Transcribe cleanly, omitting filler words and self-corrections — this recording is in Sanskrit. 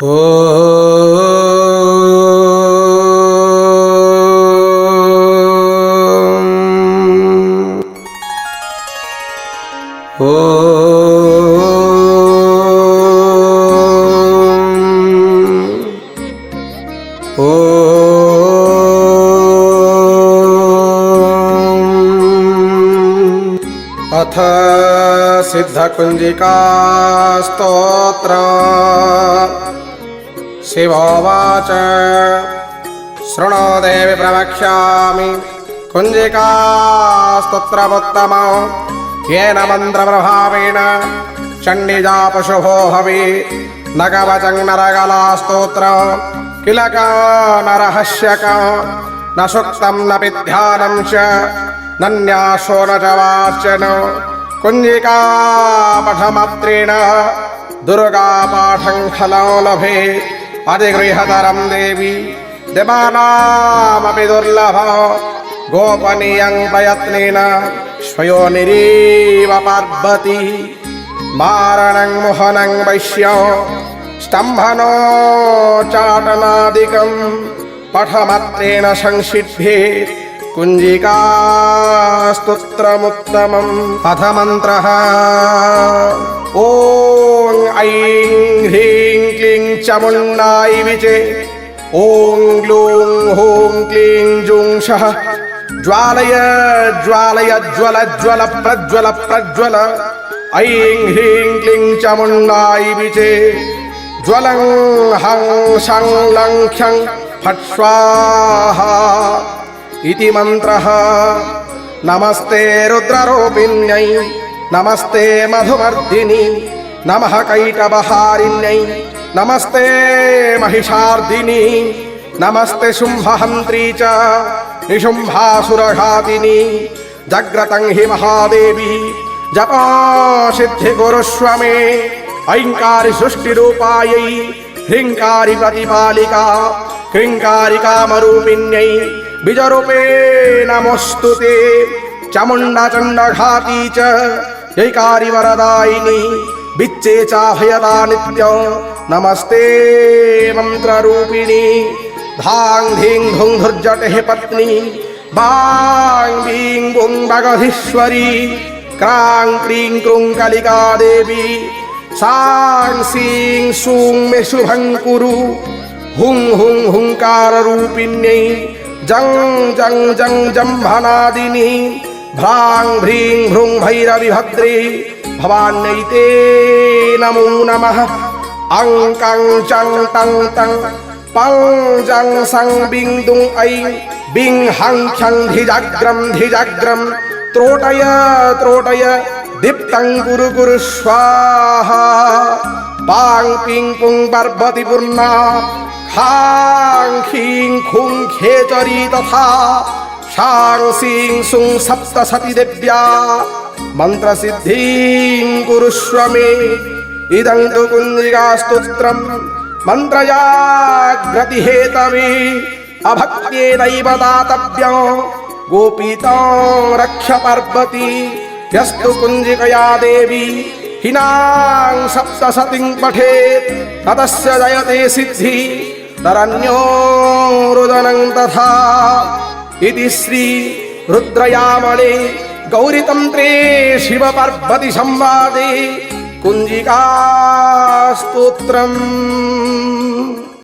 अथ सिद्धकुंजिका स्तोत्र। शिवोवाच शृणु देवि प्रवक्ष्यामि कुंजिका स्तोत्रमुत्तमं येन मन्त्रप्रभावेण चण्डिजा पशुभो हवि न कवचं नरकला स्तोत्र किल न रहस्यक न सूक्तं न ध्यानं च नन्यासो न च वाचन कुंजिका पठमात्रेण दुर्गा पाठं फलं लभे अधिगृहतरं देवी देवानामपि दुर्लभं गोपनीयं प्रयत्नेन स्वयोनिरेव पार्वती मारणं मोहनं वैश्यं स्तम्भनोच्चाटनादिकं पठमात्रेण संसिद्धेत् कुंजिका स्तोत्रमुत्तमम्। अथ मन्त्रः ॐ ऐं ह्रीं क्लीं चामुण्डायै विचे ॐ ग्लूं हूं क्लीं जूं सः ज्वालय ज्वालय ज्वल ज्वल प्रज्वल प्रज्वल ऐं ह्रीं क्लीं चामुण्डायै विचे ज्वलं हं शं लं क्षं फट् स्वाहा इति मंत्रः। नमस्ते रुद्ररूपिण्यै नमस्ते मधुमर्दिनी नमः कैटभहारिण्यै नमस्ते महिषार्दिनी नमस्ते शुम्भहन्त्री च निशुम्भासुरघातिनी जाग्रतं हि महादेवी जपा सिद्धि कुरुष्व मे ऐङ्कारी सृष्टिरूपायै ह्रीङ्कारी प्रतिपालिका क्रीङ्कारी कामरूपिण्यै बीजरूपे नमोस्तुते चामुण्डा चण्डघाती च जयकारी वरदायिनी बिच्चे चाभयदा नित्यं नमस्ते मंत्ररूपिणी धां धीं धुं धुर्जटेः पत्नी बां बीं बुं भगधीश्वरी क्रां क्रीं क्रूं कलिका देवी सां सीं सूं मे शुभं कुरु हुं हुं हुंकाररूपिण्यै जं जं जं जम्भनादिनी भ्रां भ्रीं भ्रूं भैरविभद्रे भवान्यै नमो नमः। अं कं चं तं तं पं जं सं बिं दुं ऐं बिं हं क्षं धिजाग्रं त्रोटय त्रोटय दीप्तं कुरु कुरु स्वाहा पां पिं पुं पार्वती पूर्णा खां खीं खुं खेचरी तथा शां सीं सुं सप्तशती देव्या मंत्रसिद्धिं कुरुष्व मे। इदं तु कुंजिका स्तोत्रं मन्त्रजाग्रतिहेतवे अभक्त्येनैव दातव्यं गोपीतं रक्ष पार्वती यस्तु कुंजिकया देवी हिनां सप्तशतीं पठेत् ततस्य जयते सिद्धि तरन्यो रुदनं तथा। इति श्री रुद्रयामणे गौरीतन्त्रे शिव पार्वती संवादे कुंजिका स्तोत्रम्।